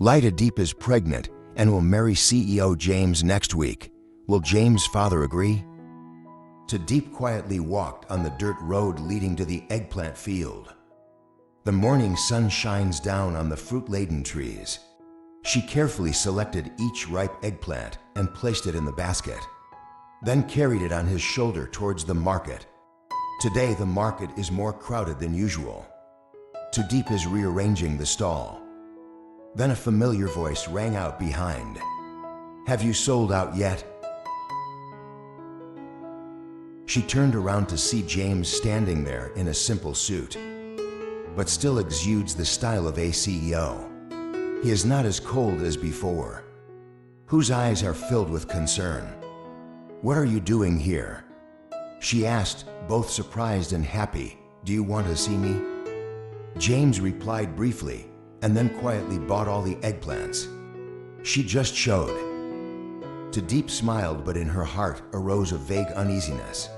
Diep is pregnant and will marry CEO James next week. Will James' father agree? Tu Diep quietly walked on the dirt road leading to the eggplant field. The morning sun shines down on the fruit-laden trees. She carefully selected each ripe eggplant and placed it in the basket, then carried it on his shoulder towards the market. Today the market is more crowded than usual. Tu Diep is rearranging the stall. Then a familiar voice rang out behind. "Have you sold out yet?" She turned around to see James standing there in a simple suit, but still exudes the style of a CEO. He is not as cold as before, whose eyes are filled with concern. "What are you doing here?" she asked, both surprised and happy. "Do you want to see me?" James replied briefly, and then quietly bought all the eggplants. She just showed. Tu Diep smiled, but in her heart arose a vague uneasiness.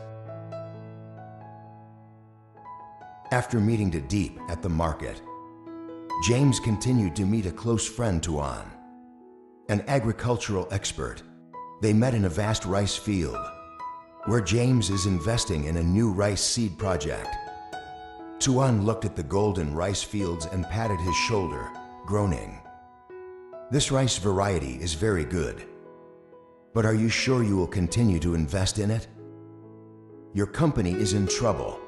After meeting Tu Diep at the market, James continued to meet a close friend, Tuan, an agricultural expert. They met in a vast rice field, where James is investing in a new rice seed project. Tuan looked at the golden rice fields and patted his shoulder, groaning. "This rice variety is very good. But are you sure you will continue to invest in it? Your company is in trouble."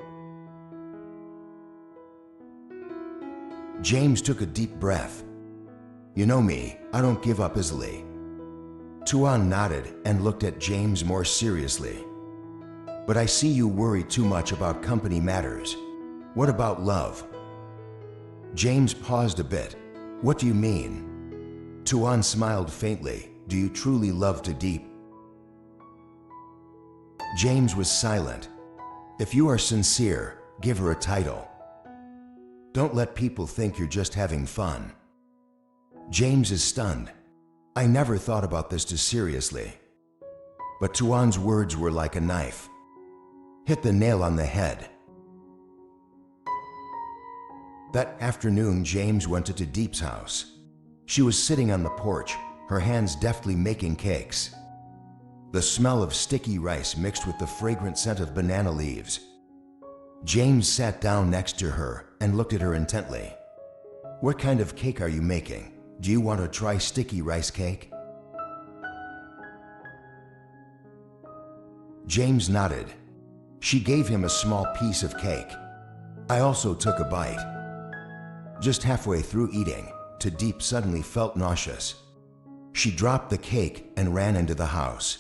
James took a deep breath. "You know me, I don't give up easily." Tuan nodded and looked at James more seriously. "But I see you worry too much about company matters. What about love?" James paused a bit. "What do you mean?" Tuan smiled faintly. "Do you truly love Tu Diep?" James was silent. "If you are sincere, give her a title. Don't let people think you're just having fun." James is stunned. "I never thought about this too seriously." But Tuan's words were like a knife. Hit the nail on the head. That afternoon, James went to Tu Diep's house. She was sitting on the porch, her hands deftly making cakes. The smell of sticky rice mixed with the fragrant scent of banana leaves. James sat down next to her and looked at her intently. "What kind of cake are you making? Do you want to try sticky rice cake?" James nodded. She gave him a small piece of cake. I also took a bite. Just halfway through eating, Tu Diep suddenly felt nauseous. She dropped the cake and ran into the house.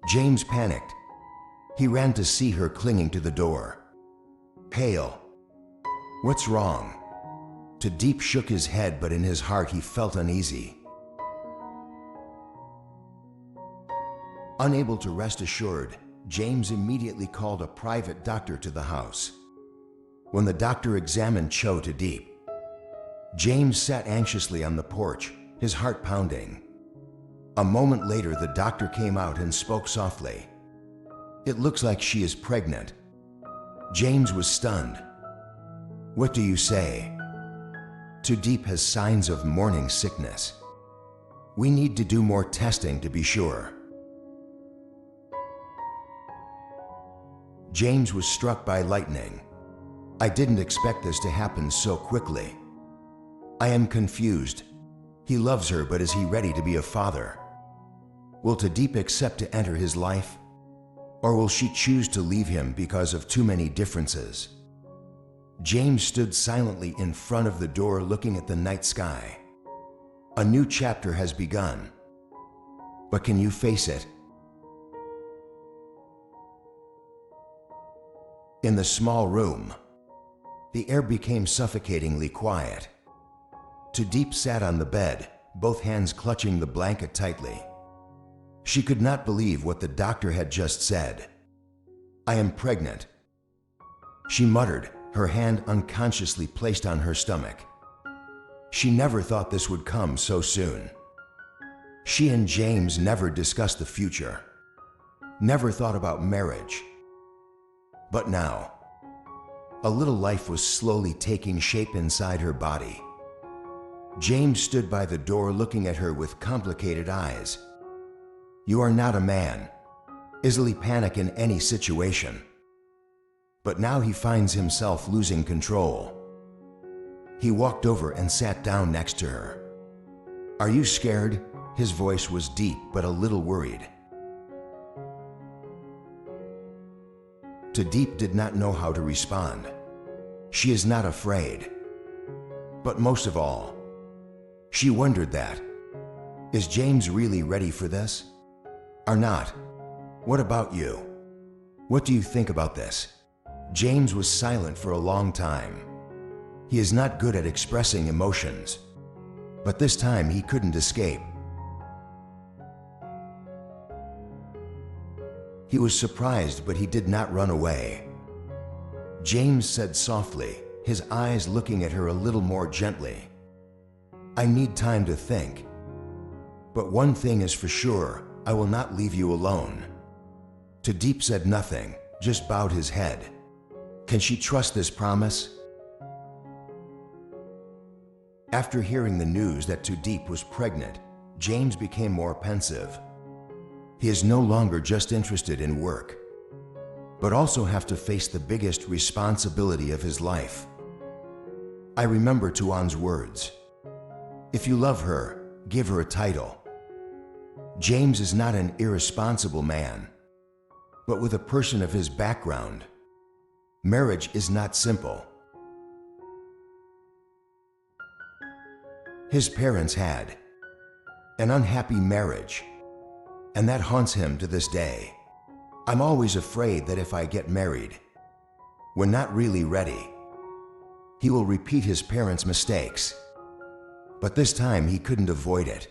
James panicked. He ran to see her clinging to the door, pale. "What's wrong?" Tu Diep shook his head, but in his heart he felt uneasy. Unable to rest assured, James immediately called a private doctor to the house. When the doctor examined Tu Diep, James sat anxiously on the porch, his heart pounding. A moment later, the doctor came out and spoke softly. "It looks like she is pregnant." James was stunned. "What do you say?" Tu Diep has signs of morning sickness. We need to do more testing to be sure." James was struck by lightning. "I didn't expect this to happen so quickly. I am confused. He loves her, but is he ready to be a father? Will Tu Diep accept to enter his life? Or will she choose to leave him because of too many differences?" James stood silently in front of the door, looking at the night sky. A new chapter has begun. But can you face it? In the small room, the air became suffocatingly quiet. Tu Diep sat on the bed, both hands clutching the blanket tightly. She could not believe what the doctor had just said. "I am pregnant," she muttered, her hand unconsciously placed on her stomach. She never thought this would come so soon. She and James never discussed the future, never thought about marriage. But now, a little life was slowly taking shape inside her body. James stood by the door looking at her with complicated eyes. You are not a man, easily panic in any situation. But now he finds himself losing control. He walked over and sat down next to her. Are you scared? His voice was deep but a little worried. Tu Diep did not know how to respond. She is not afraid. But most of all, she wondered that, is James really ready for this? Or not? What about you? What do you think about this? James was silent for a long time. He is not good at expressing emotions, but this time he couldn't escape. He was surprised, but he did not run away. James said softly, his eyes looking at her a little more gently. I need time to think. But one thing is for sure, I will not leave you alone. Tu Diep said nothing, just bowed his head. Can she trust this promise? After hearing the news that Tu Diep was pregnant, James became more pensive. He is no longer just interested in work, but also have to face the biggest responsibility of his life. I remember Tuan's words. If you love her, give her a title. James is not an irresponsible man, but with a person of his background, marriage is not simple. His parents had an unhappy marriage, and that haunts him to this day. I'm always afraid that if I get married, when not really ready, he will repeat his parents' mistakes. But this time he couldn't avoid it.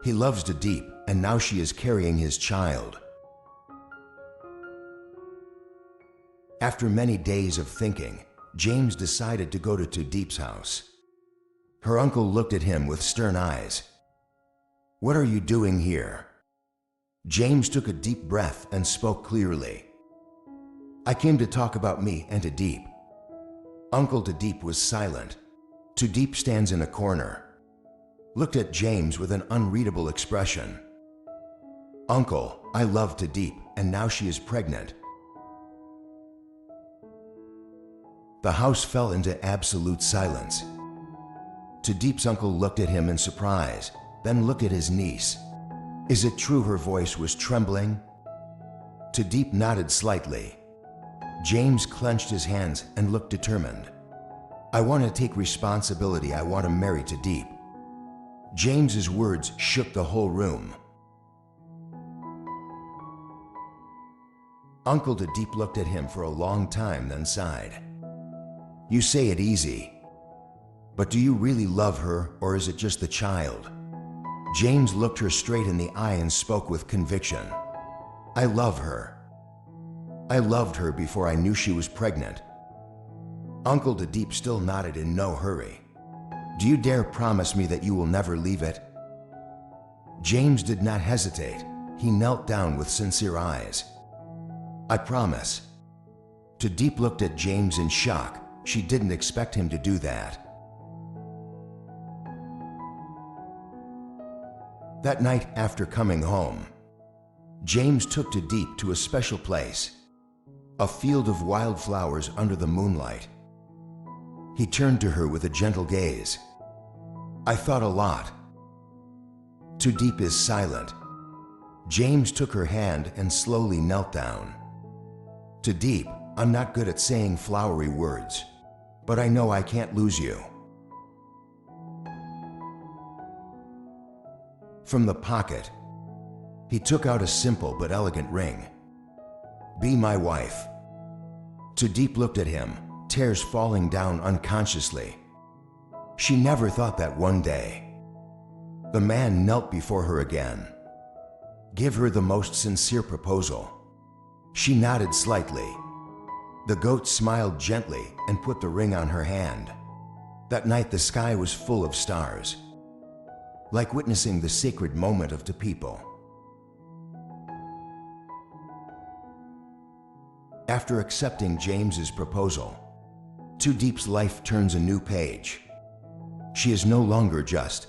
He loves Tu Diep, and now she is carrying his child. After many days of thinking, James decided to go to Tu Diep's house. Her uncle looked at him with stern eyes. What are you doing here? James took a deep breath and spoke clearly. I came to talk about me and Tu Diep. Uncle Tu Diep was silent. Tu Diep stands in a corner, looked at James with an unreadable expression. Uncle, I love Tu Diep, and now she is pregnant. The house fell into absolute silence. Tu Diep's uncle looked at him in surprise, then looked at his niece. Is it true? Her voice was trembling. Tu Diep nodded slightly. James clenched his hands and looked determined. I want to take responsibility. I want to marry Tu Diep. James's words shook the whole room. Uncle Tu Diep looked at him for a long time, then sighed. You say it easy, but do you really love her, or is it just the child? James looked her straight in the eye and spoke with conviction. I love her. I loved her before I knew she was pregnant. Uncle Tu Diep still nodded in no hurry. Do you dare promise me that you will never leave it? James did not hesitate. He knelt down with sincere eyes. I promise. Tu Diep looked at James in shock. She didn't expect him to do that. That night after coming home, James took Tu Diep to a special place, a field of wildflowers under the moonlight. He turned to her with a gentle gaze. I thought a lot. Tu Diep is silent. James took her hand and slowly knelt down. Tu Diep, I'm not good at saying flowery words, but I know I can't lose you. From the pocket, he took out a simple but elegant ring. Be my wife. Tu Diep looked at him, tears falling down unconsciously. She never thought that one day. The man knelt before her again. Give her the most sincere proposal. She nodded slightly. The goat smiled gently and put the ring on her hand. That night the sky was full of stars, like witnessing the sacred moment of two people. After accepting James's proposal, Tu Diep's life turns a new page. She is no longer just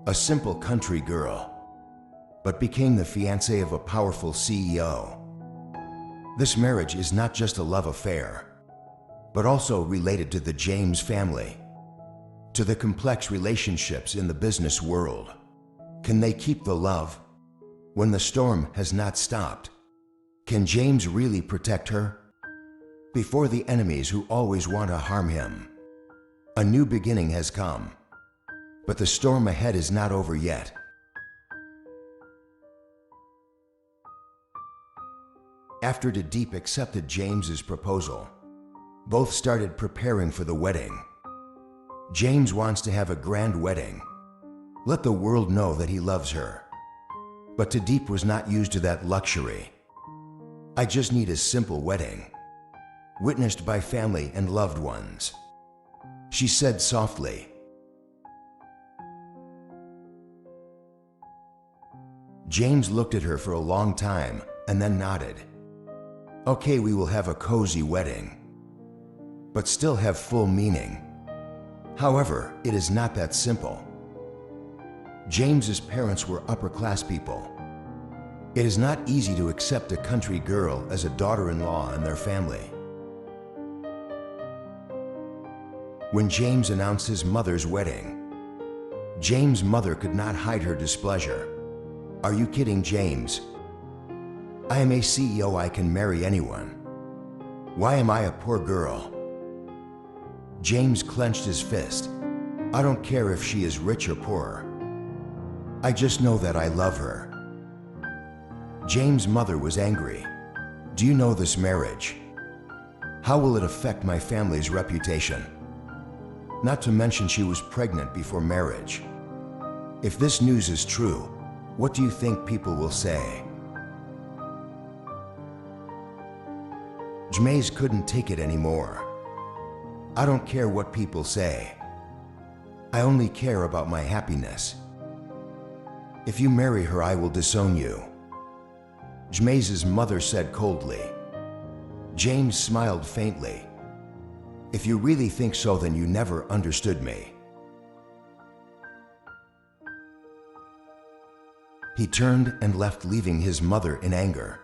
a simple country girl, but became the fiancée of a powerful CEO. This marriage is not just a love affair, but also related to the James family, to the complex relationships in the business world. Can they keep the love when the storm has not stopped? Can James really protect her before the enemies who always want to harm him? A new beginning has come, but the storm ahead is not over yet. After Tu Diep accepted James's proposal, both started preparing for the wedding. James wants to have a grand wedding. Let the world know that he loves her. But Tu Diep was not used to that luxury. I just need a simple wedding, witnessed by family and loved ones, she said softly. James looked at her for a long time and then nodded. Okay, we will have a cozy wedding, but still have full meaning. However, it is not that simple. James's parents were upper-class people. It is not easy to accept a country girl as a daughter-in-law in their family. When James announced his mother's wedding, James' mother could not hide her displeasure. Are you kidding, James? I am a CEO, I can marry anyone. Why am I a poor girl? James clenched his fist. I don't care if she is rich or poor. I just know that I love her. James' mother was angry. Do you know this marriage? How will it affect my family's reputation? Not to mention she was pregnant before marriage. If this news is true, what do you think people will say? James couldn't take it anymore. I don't care what people say. I only care about my happiness. If you marry her, I will disown you, James's mother said coldly. James smiled faintly. If you really think so, then you never understood me. He turned and left, leaving his mother in anger.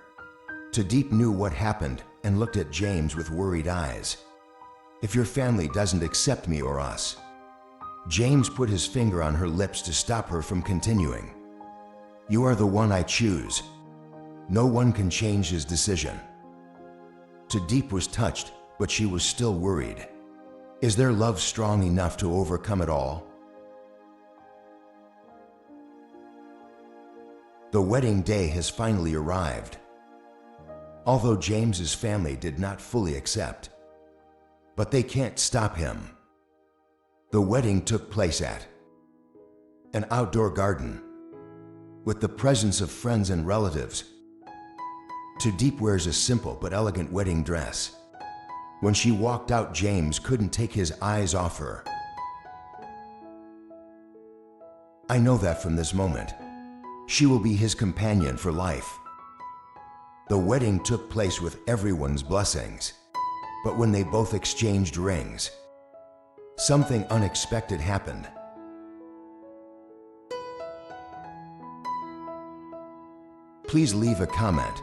Tu Diep knew what happened and looked at James with worried eyes. If your family doesn't accept me or us. James put his finger on her lips to stop her from continuing. You are the one I choose. No one can change his decision. Tu Diep was touched, but she was still worried. Is their love strong enough to overcome it all? The wedding day has finally arrived. Although James's family did not fully accept, but they can't stop him. The wedding took place at an outdoor garden with the presence of friends and relatives. Tu Diep wears a simple but elegant wedding dress. When she walked out, James couldn't take his eyes off her. I know that from this moment, she will be his companion for life. The wedding took place with everyone's blessings, but when they both exchanged rings, something unexpected happened. Please leave a comment